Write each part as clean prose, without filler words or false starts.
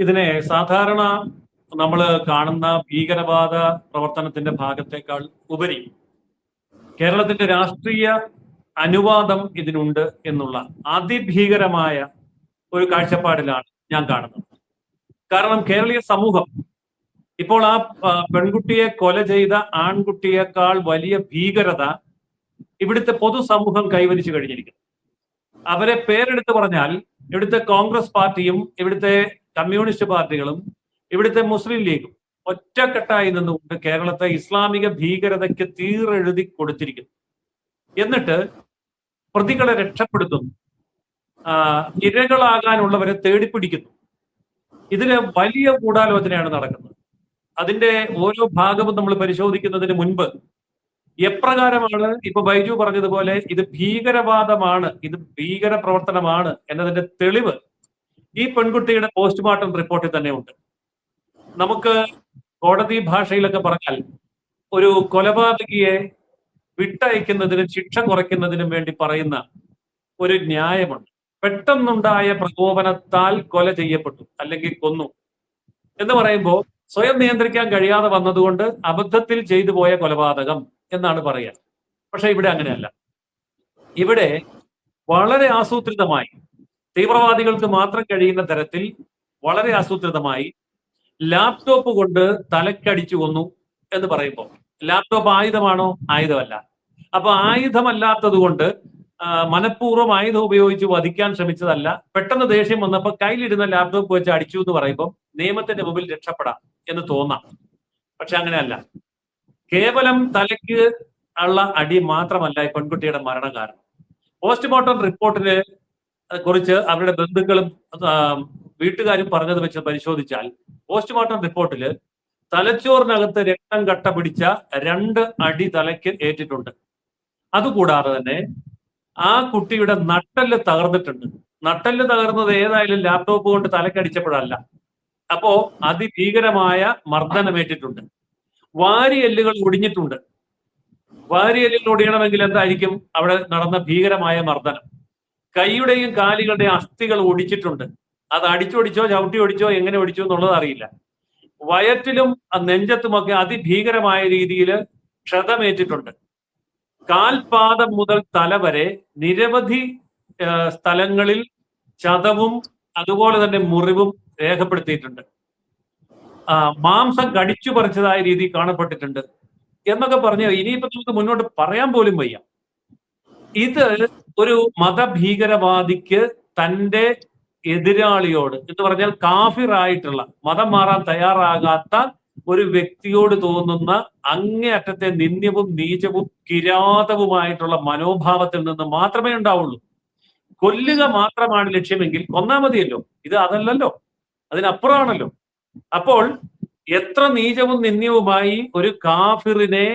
ഇതിനെ സാധാരണ നമ്മൾ കാണുന്ന ഭീകരവാദ പ്രവർത്തനത്തിന്റെ ഭാഗത്തേക്കാൾ ഉപരി കേരളത്തിന്റെ രാഷ്ട്രീയ അനുവാദം ഇതിനുണ്ട് എന്നുള്ള അതിഭീകരമായ ഒരു കാഴ്ചപ്പാടിലാണ് ഞാൻ കാണുന്നത്. കാരണം കേരളീയ സമൂഹം ഇപ്പോൾ ആ പെൺകുട്ടിയെ കൊല ചെയ്ത ആൺകുട്ടിയേക്കാൾ വലിയ ഭീകരത ഇവിടുത്തെ പൊതുസമൂഹം കൈവരിച്ചു കഴിഞ്ഞിരിക്കുന്നു. അവരെ പേരെടുത്ത് പറഞ്ഞാൽ ഇവിടുത്തെ കോൺഗ്രസ് പാർട്ടിയും ഇവിടുത്തെ കമ്മ്യൂണിസ്റ്റ് പാർട്ടികളും ഇവിടുത്തെ മുസ്ലിം ലീഗും ഒറ്റക്കെട്ടായി നിന്നുകൊണ്ട് കേരളത്തെ ഇസ്ലാമിക ഭീകരതയ്ക്ക് തീരെഴുതി കൊടുത്തിരിക്കുന്നു. എന്നിട്ട് പ്രതികളെ രക്ഷപ്പെടുത്തുന്നു, ഇരകളാകാനുള്ളവരെ തേടിപ്പിടിക്കുന്നു. ഇതിന് വലിയ ഗൂഢാലോചനയാണ് നടക്കുന്നത്. അതിന്റെ ഓരോ ഭാഗവും നമ്മൾ പരിശോധിക്കുന്നതിന് മുൻപ് എപ്രകാരമാണ് ഇപ്പൊ ബൈജു പറഞ്ഞതുപോലെ ഇത് ഭീകരവാദമാണ്, ഇത് ഭീകര പ്രവർത്തനമാണ് എന്നതിന്റെ തെളിവ് ഈ പെൺകുട്ടിയുടെ പോസ്റ്റ്മോർട്ടം റിപ്പോർട്ടിൽ തന്നെ ഉണ്ട്. നമുക്ക് കോടതി ഭാഷയിലൊക്കെ പറഞ്ഞാൽ ഒരു കൊലപാതകിയെ വിട്ടയക്കുന്നതിനും ശിക്ഷ കുറയ്ക്കുന്നതിനും വേണ്ടി പറയുന്ന ഒരു ന്യായമുണ്ട്. പെട്ടെന്നുണ്ടായ പ്രകോപനത്താൽ കൊല ചെയ്യപ്പെട്ടു അല്ലെങ്കിൽ കൊന്നു എന്ന് പറയുമ്പോൾ സ്വയം നിയന്ത്രിക്കാൻ കഴിയാതെ വന്നതുകൊണ്ട് അബദ്ധത്തിൽ ചെയ്തു പോയ കൊലപാതകം എന്നാണ് പറയുക. പക്ഷെ ഇവിടെ അങ്ങനെയല്ല. ഇവിടെ വളരെ ആസൂത്രിതമായി തീവ്രവാദികൾക്ക് മാത്രം കഴിയുന്ന തരത്തിൽ വളരെ ആസൂത്രിതമായി ലാപ്ടോപ്പ് കൊണ്ട് തലക്കടിച്ചു കൊന്നു എന്ന് പറയുമ്പോൾ ലാപ്ടോപ്പ് ആയുധമാണോ? ആയുധമല്ല. അപ്പൊ ആയുധമല്ലാത്തത് കൊണ്ട് മനഃപൂർവ്വം ആയുധം ഉപയോഗിച്ച് വധിക്കാൻ ശ്രമിച്ചതല്ല. പെട്ടെന്ന് ദേഷ്യം വന്നപ്പോൾ കയ്യിലിരുന്ന ലാപ്ടോപ്പ് വെച്ച് അടിച്ചു എന്ന് പറയുമ്പോൾ നിയമത്തിന്റെ മുമ്പിൽ രക്ഷപ്പെടാം എന്ന് തോന്നാം. പക്ഷെ അങ്ങനെയല്ല. കേവലം തലയ്ക്ക് ഉള്ള അടി മാത്രമല്ല ഈ പെൺകുട്ടിയുടെ മരണ കാരണം. പോസ്റ്റ്മോർട്ടം റിപ്പോർട്ടിനെ കുറിച്ച് അവരുടെ ബന്ധുക്കളും വീട്ടുകാരും പറഞ്ഞത് വെച്ച് പരിശോധിച്ചാൽ പോസ്റ്റ്മോർട്ടം റിപ്പോർട്ടിൽ തലച്ചോറിനകത്ത് രക്തം കട്ട പിടിച്ച 2 അടി തലയ്ക്ക് ഏറ്റിട്ടുണ്ട്. അതുകൂടാതെ തന്നെ ആ കുട്ടിയുടെ നട്ടെല്ല് തകർന്നിട്ടുണ്ട്. നട്ടെല്ല് തകർന്നത് ഏതായാലും ലാപ്ടോപ്പ് കൊണ്ട് തലക്കടിച്ചപ്പോഴല്ല. അപ്പോ അതിഭീകരമായ മർദ്ദനമേറ്റിട്ടുണ്ട്. വാരിയെല്ലുകൾ ഒടിഞ്ഞിട്ടുണ്ട്. വാരിയെല്ലുകൾ ഒടിയണമെങ്കിൽ എന്തായിരിക്കും അവിടെ നടന്ന ഭീകരമായ മർദ്ദനം? കൈയുടെയും കാലുകളുടെയും അസ്ഥികൾ ഒടിച്ചിട്ടുണ്ട്. അത് അടിച്ചൊടിച്ചോ ചവിട്ടി ഒടിച്ചോ എങ്ങനെ ഒടിച്ചോ എന്നുള്ളത് അറിയില്ല. വയറ്റിലും നെഞ്ചത്തുമൊക്കെ അതിഭീകരമായ രീതിയിൽ ക്ഷതമേറ്റിട്ടുണ്ട്. കാൽപാദം മുതൽ തല വരെ നിരവധി സ്ഥലങ്ങളിൽ ചതവും അതുപോലെ തന്നെ മുറിവും രേഖപ്പെടുത്തിയിട്ടുണ്ട്. മാംസം കടിച്ചു പറിച്ചതായ രീതി കാണപ്പെട്ടിട്ടുണ്ട് എന്നൊക്കെ പറഞ്ഞ് ഇനിയിപ്പോ നമുക്ക് മുന്നോട്ട് പറയാൻ പോലും വയ്യ. ഇത് ഒരു മതഭീകരവാദിക്ക് തന്റെ എതിരാളിയോട് എന്ന് പറഞ്ഞാൽ കാഫിറായിട്ടുള്ള മതം മാറാൻ തയ്യാറാകാത്ത ഒരു വ്യക്തിയോട് തോന്നുന്ന അങ്ങേയറ്റത്തെ നിന്ദ്യവും നീചവും കിരാതവുമായിട്ടുള്ള മനോഭാവത്തിൽ നിന്ന് മാത്രമേ ഉണ്ടാവുള്ളൂ. കൊല്ലുക മാത്രമാണ് ലക്ഷ്യമെങ്കിൽ കൊന്നാ മതിയല്ലോ. ഇത് അതല്ലല്ലോ, അതിനപ്പുറമാണല്ലോ. അപ്പോൾ എത്ര നീചവും നിന്ദ്യവുമായി ഒരു കാഫിറിനെ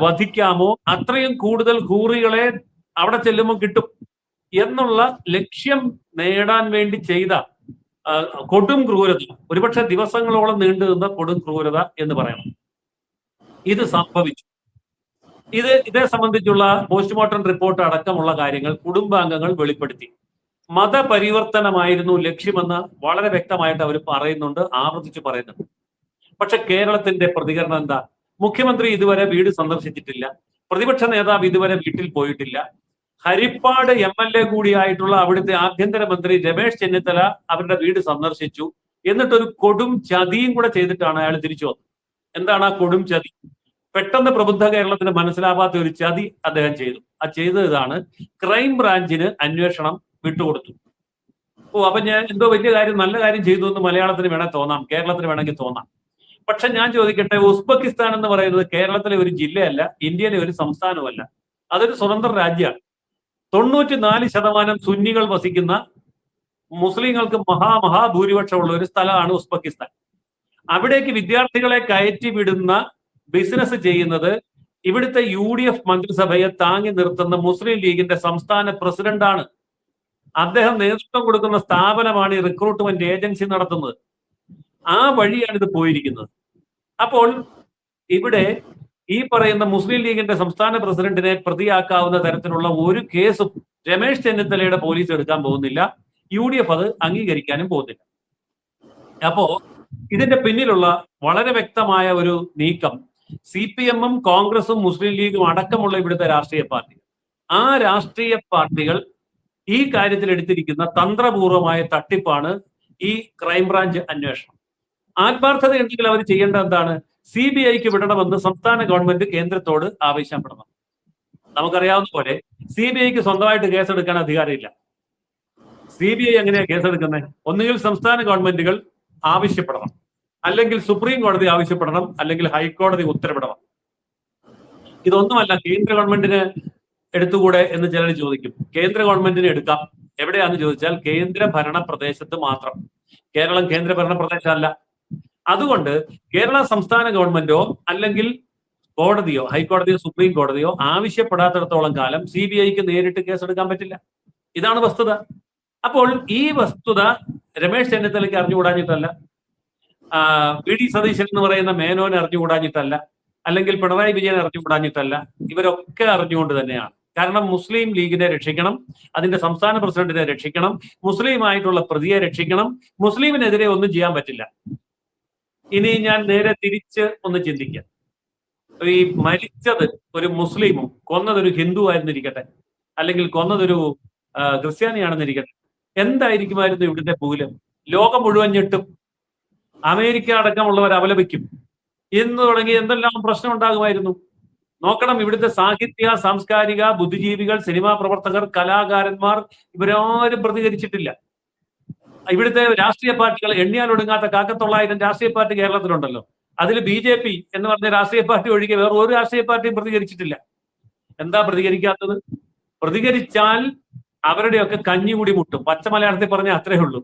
വധിക്കാമോ അത്രയും കൂടുതൽ ഹൂറികളെ അവിടെ ചെല്ലുമ്പോൾ കിട്ടും എന്നുള്ള ലക്ഷ്യം നേടാൻ വേണ്ടി ചെയ്ത കൊടും ക്രൂരത, ഒരുപക്ഷെ ദിവസങ്ങളോളം നീണ്ടു നിന്ന കൊടും ക്രൂരത എന്ന് പറയണം. ഇത് സംഭവിച്ചു. ഇതേ സംബന്ധിച്ചുള്ള പോസ്റ്റ്മോർട്ടം റിപ്പോർട്ട് അടക്കമുള്ള കാര്യങ്ങൾ കുടുംബാംഗങ്ങൾ വെളിപ്പെടുത്തി. മതപരിവർത്തനമായിരുന്നു ലക്ഷ്യമെന്ന് വളരെ വ്യക്തമായിട്ട് അവർ പറയുന്നുണ്ട്, ആവർത്തിച്ച് പറയുന്നുണ്ട്. പക്ഷെ കേരളത്തിന്റെ പ്രതികരണം എന്താ? മുഖ്യമന്ത്രി ഇതുവരെ വീട് സന്ദർശിച്ചിട്ടില്ല. പ്രതിപക്ഷ നേതാവ് ഇതുവരെ വീട്ടിൽ പോയിട്ടില്ല. ഹരിപ്പാട് MLA കൂടിയായിട്ടുള്ള അവിടുത്തെ ആഭ്യന്തരമന്ത്രി രമേശ് ചെന്നിത്തല അവരുടെ വീട് സന്ദർശിച്ചു. എന്നിട്ടൊരു കൊടും ചതിയും കൂടെ ചെയ്തിട്ടാണ് അയാൾ തിരിച്ചു വന്നത്. എന്താണ് ആ കൊടും ചതി? പെട്ടെന്ന് പ്രബുദ്ധ കേരളത്തിന് മനസ്സിലാവാത്ത ഒരു ചതി അദ്ദേഹം ചെയ്തു. ആ ചെയ്തത് ഇതാണ്: ക്രൈം ബ്രാഞ്ചിന് അന്വേഷണം വിട്ടുകൊടുത്തു. അപ്പൊ ഞാൻ എന്തോ വലിയ കാര്യം, നല്ല കാര്യം ചെയ്തു എന്ന് മലയാളത്തിന് വേണേൽ തോന്നാം, കേരളത്തിന് വേണമെങ്കിൽ തോന്നാം. പക്ഷെ ഞാൻ ചോദിക്കട്ടെ, ഉസ്ബെക്കിസ്ഥാൻ എന്ന് പറയുന്നത് കേരളത്തിലെ ഒരു ജില്ലയല്ല, ഇന്ത്യയിലെ ഒരു സംസ്ഥാനവുമല്ല. അതൊരു സ്വതന്ത്ര രാജ്യമാണ്. 94% സുന്നികൾ വസിക്കുന്ന, മുസ്ലിങ്ങൾക്ക് മഹാഭൂരിപക്ഷമുള്ള ഒരു സ്ഥലമാണ് ഉസ്ബെക്കിസ്ഥാൻ. അവിടേക്ക് വിദ്യാർത്ഥികളെ കയറ്റി വിടുന്ന ബിസിനസ് ചെയ്യുന്നത് ഇവിടുത്തെ UDF മന്ത്രിസഭയെ താങ്ങി നിർത്തുന്ന മുസ്ലിം ലീഗിന്റെ സംസ്ഥാന പ്രസിഡന്റാണ്. അദ്ദേഹം നേതൃത്വം കൊടുക്കുന്ന സ്ഥാപനമാണ് ഈ റിക്രൂട്ട്മെന്റ് ഏജൻസി നടത്തുന്നത്. ആ വഴിയാണ് ഇത് പോയിരിക്കുന്നത്. അപ്പോൾ ഇവിടെ ഈ പറയുന്ന മുസ്ലിം ലീഗിന്റെ സംസ്ഥാന പ്രസിഡന്റിനെ പ്രതിയാക്കാവുന്ന തരത്തിലുള്ള ഒരു കേസും രമേശ് ചെന്നിത്തലയുടെ പോലീസ് എടുക്കാൻ പോകുന്നില്ല. UDF അത് അംഗീകരിക്കാനും പോകുന്നില്ല. അപ്പോ ഇതിന്റെ പിന്നിലുള്ള വളരെ വ്യക്തമായ ഒരു നീക്കം CPM-ഉം കോൺഗ്രസും മുസ്ലിം ലീഗും അടക്കമുള്ള ഇവിടുത്തെ രാഷ്ട്രീയ പാർട്ടി, ആ രാഷ്ട്രീയ പാർട്ടികൾ ഈ കാര്യത്തിൽ എടുത്തിരിക്കുന്ന തന്ത്രപൂർവമായ തട്ടിപ്പാണ് ഈ ക്രൈംബ്രാഞ്ച് അന്വേഷണം. ആത്മാർത്ഥത ഉണ്ടെങ്കിൽ അവർ ചെയ്യേണ്ട എന്താണ്? CBIക്ക് വിടണമെന്ന് സംസ്ഥാന ഗവൺമെന്റ് കേന്ദ്രത്തോട് ആവശ്യപ്പെടണം. നമുക്കറിയാവുന്ന പോലെ CBIക്ക് സ്വന്തമായിട്ട് കേസെടുക്കാൻ അധികാരമില്ല. CBI എങ്ങനെയാ കേസെടുക്കുന്നത്? ഒന്നുകിൽ സംസ്ഥാന ഗവൺമെന്റുകൾ ആവശ്യപ്പെടണം, അല്ലെങ്കിൽ സുപ്രീം കോടതി ആവശ്യപ്പെടണം, അല്ലെങ്കിൽ ഹൈക്കോടതി ഉത്തരവിടണം. ഇതൊന്നുമല്ല കേന്ദ്ര ഗവൺമെന്റിന് എടുത്തുകൂടെ എന്ന് ചിലർ ചോദിക്കും. കേന്ദ്ര ഗവൺമെന്റിന് എടുക്കാം. എവിടെയാന്ന് ചോദിച്ചാൽ കേന്ദ്ര ഭരണ പ്രദേശത്ത് മാത്രം. കേരളം കേന്ദ്ര ഭരണ പ്രദേശമല്ല. അതുകൊണ്ട് കേരള സംസ്ഥാന ഗവൺമെന്റോ അല്ലെങ്കിൽ കോടതിയോ, ഹൈക്കോടതിയോ സുപ്രീം കോടതിയോ ആവശ്യപ്പെടാത്തിടത്തോളം കാലം CBIക്ക് നേരിട്ട് കേസെടുക്കാൻ പറ്റില്ല. ഇതാണ് വസ്തുത. അപ്പോൾ ഈ വസ്തുത രമേശ് ചെന്നിത്തലയ്ക്ക് അറിഞ്ഞുകൂടാഞ്ഞിട്ടല്ല, VD സതീശൻ എന്ന് പറയുന്ന മേനോനെ അറിഞ്ഞുകൂടാഞ്ഞിട്ടല്ല, അല്ലെങ്കിൽ പിണറായി വിജയൻ അറിഞ്ഞുകൂടാഞ്ഞിട്ടല്ല, ഇവരൊക്കെ അറിഞ്ഞുകൊണ്ട് തന്നെയാണ്. കാരണം മുസ്ലിം ലീഗിനെ രക്ഷിക്കണം, അതിന്റെ സംസ്ഥാന പ്രസിഡന്റിനെ രക്ഷിക്കണം, മുസ്ലിമായിട്ടുള്ള പ്രതിയെ രക്ഷിക്കണം. മുസ്ലിമിനെതിരെ ഒന്നും ചെയ്യാൻ പറ്റില്ല. ഇനി ഞാൻ നേരെ തിരിച്ച് ഒന്ന് ചിന്തിക്കാം. ഈ മരിച്ചത് ഒരു മുസ്ലിമും കൊന്നതൊരു ഹിന്ദു ആയിരുന്നിരിക്കട്ടെ, അല്ലെങ്കിൽ കൊന്നതൊരു ക്രിസ്ത്യാനിയാണെന്നിരിക്കട്ടെ, എന്തായിരിക്കുമായിരുന്നു ഇവിടുത്തെ മൂല്യം? ലോകം മുഴുവൻ ഞെട്ടും, അമേരിക്ക അടക്കമുള്ളവർ അപലപിക്കും എന്ന് തുടങ്ങി എന്തെല്ലാം പ്രശ്നം ഉണ്ടാകുമായിരുന്നു. നോക്കണം, ഇവിടുത്തെ സാഹിത്യ, സാംസ്കാരിക, ബുദ്ധിജീവികൾ, സിനിമാ പ്രവർത്തകർ, കലാകാരന്മാർ ഇവരാരും പ്രതികരിച്ചിട്ടില്ല. ഇവിടുത്തെ രാഷ്ട്രീയ പാർട്ടികൾ, എണ്ണിയാൽ ഒടുങ്ങാത്ത 1,900 രാഷ്ട്രീയ പാർട്ടി കേരളത്തിലുണ്ടല്ലോ, അതിൽ BJP എന്ന് പറഞ്ഞ രാഷ്ട്രീയ പാർട്ടി ഒഴികെ വേറെ ഒരു രാഷ്ട്രീയ പാർട്ടിയും പ്രതികരിച്ചിട്ടില്ല. എന്താ പ്രതികരിക്കാത്തത്? പ്രതികരിച്ചാൽ അവരുടെയൊക്കെ കഞ്ഞികൂടി മുട്ടും. പച്ച മലയാളത്തിൽ പറഞ്ഞാൽ അത്രേ ഉള്ളൂ.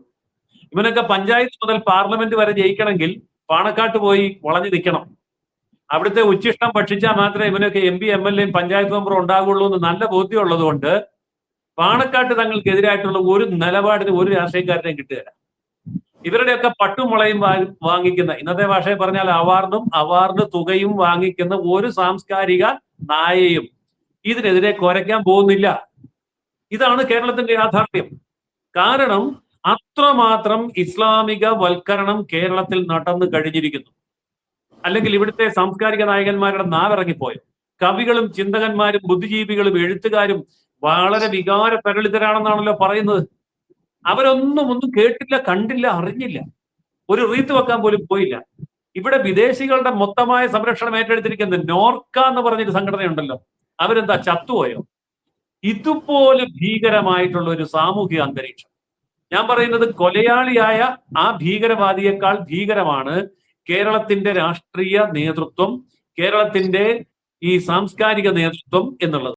ഇവനൊക്കെ പഞ്ചായത്ത് മുതൽ പാർലമെന്റ് വരെ ജയിക്കണമെങ്കിൽ പാണക്കാട്ട് പോയി വളഞ്ഞു നിൽക്കണം. അവിടുത്തെ ഉച്ചിഷ്ടം ഭക്ഷിച്ചാൽ മാത്രമേ ഇവനൊക്കെ MP, MLA, പഞ്ചായത്ത് മെമ്പറും ഉണ്ടാകുള്ളൂ എന്ന് നല്ല ബോധ്യമുള്ളത് കൊണ്ട് പാണക്കാട്ട് തങ്ങൾക്കെതിരായിട്ടുള്ള ഒരു നിലപാടിന് ഒരു രാഷ്ട്രീയക്കാരനെയും കിട്ടുകയില്ല. ഇവരുടെയൊക്കെ പട്ടും മുളയും വാങ്ങിക്കുന്ന, ഇന്നത്തെ ഭാഷയിൽ പറഞ്ഞാൽ അവാർഡ് തുകയും വാങ്ങിക്കുന്ന ഒരു സാംസ്കാരിക നായയും ഇതിനെതിരെ കുരയ്ക്കാൻ പോകുന്നില്ല. ഇതാണ് കേരളത്തിന്റെ യാഥാർത്ഥ്യം. കാരണം അത്രമാത്രം ഇസ്ലാമിക വൽക്കരണം കേരളത്തിൽ നടന്നു കഴിഞ്ഞിരിക്കുന്നു. അല്ലെങ്കിൽ ഇവിടുത്തെ സാംസ്കാരിക നായകന്മാരുടെ നാവിറങ്ങിപ്പോയോ? കവികളും ചിന്തകന്മാരും ബുദ്ധിജീവികളും എഴുത്തുകാരും വളരെ വികാരപരിണിതരാണെന്നാണല്ലോ പറയുന്നത്. ഒന്നും കേട്ടില്ല, കണ്ടില്ല, അറിഞ്ഞില്ല, ഒരു റീത്ത് വെക്കാൻ പോലും പോയില്ല. ഇവിടെ വിദേശികളുടെ മൊത്തമായ സംരക്ഷണം ഏറ്റെടുത്തിരിക്കുന്നത് നോർക്ക എന്ന് പറഞ്ഞൊരു സംഘടനയുണ്ടല്ലോ, അവരെന്താ ചത്തുപോയോ? ഇതുപോലെ ഭീകരമായിട്ടുള്ള ഒരു സാമൂഹിക അന്തരീക്ഷം. ഞാൻ പറയുന്നത് കൊലയാളിയായ ആ ഭീകരവാദിയേക്കാൾ ഭീകരമാണ് കേരളത്തിന്റെ രാഷ്ട്രീയ നേതൃത്വം, കേരളത്തിന്റെ ഈ സാംസ്കാരിക നേതൃത്വം എന്നുള്ളത്.